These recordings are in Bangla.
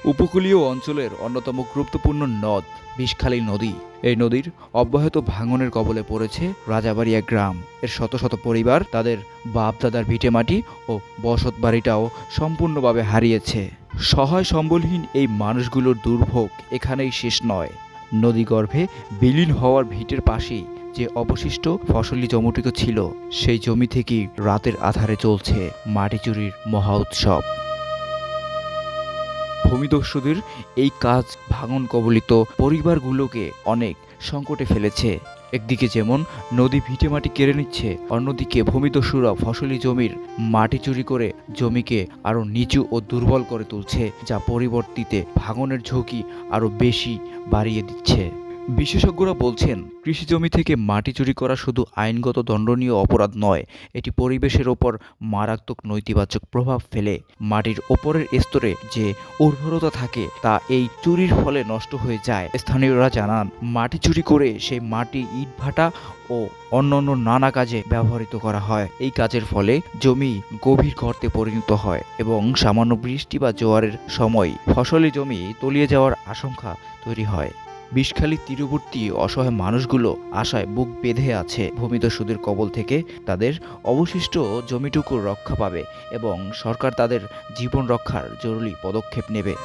উপকূলীয় অঞ্চলের অন্যতম গুরুত্বপূর্ণ নদ বিষখালী নদী। এই নদীর অব্যাহত ভাঙনের কবলে পড়েছে রাজাবাড়িয়া গ্রাম। এর শত শত পরিবার তাদের বাপ-দাদার ভিটেমাটি ও বসত বাড়িটাও সম্পূর্ণভাবে হারিয়েছে। সহায় সম্বলহীন এই মানুষগুলোর দুর্ভোগ এখানেই শেষ নয়। নদীগর্ভে বিলীন হওয়ার ভিটের পাশেই যে অবশিষ্ট ফসলি জমিটুকু ছিল, সেই জমি থেকেই রাতের আঁধারে চলছে মাটি চুরির মহা উৎসব। ভূমিদস্যুদের এই কাজ ভাঙন কবলিত পরিবারগুলোকে অনেক সংকটে ফেলেছে। একদিকে যেমন নদী ভিটেমাটি কেড়ে নিচ্ছে, অন্যদিকে ভূমিদস্যুরা ফসলি জমির মাটি চুরি করে জমিকে আরও নিচু ও দুর্বল করে তুলছে, যা পরিবর্তিতে ভাঙনের ঝুঁকি আরও বেশি বাড়িয়ে দিচ্ছে। বিশেষজ্ঞরা বলছেন, কৃষি জমি থেকে মাটি চুরি করা শুধু আইনগত দণ্ডনীয় অপরাধ নয়, এটি পরিবেশের ওপর মারাত্মক নেতিবাচক প্রভাব ফেলে। মাটির ওপরের স্তরে যে উর্বরতা থাকে তা এই চুরির ফলে নষ্ট হয়ে যায়। স্থানীয়রা জানান, মাটি চুরি করে সেই মাটি ইটভাটা ও অন্যান্য নানা কাজে ব্যবহৃত করা হয়। এই কাজের ফলে জমি গভীর গর্তে পরিণত হয় এবং সামান্য বৃষ্টি বা জোয়ারের সময় ফসলি জমি তলিয়ে যাওয়ার আশঙ্কা তৈরি হয়। বিষখালী তীরবর্তী অসহায় মানুষগুলো আশায় বুক বেঁধে আছে ভূমিদস্যুদের কবল থেকে তাদের অবশিষ্ট জমিটুকু রক্ষা পাবে এবং সরকার তাদের জীবন রক্ষার জরুরি পদক্ষেপ নেবে।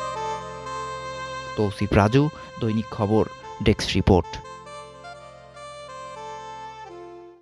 তৌসিফ রাজু, দৈনিক খবর, ডেস্ক রিপোর্ট।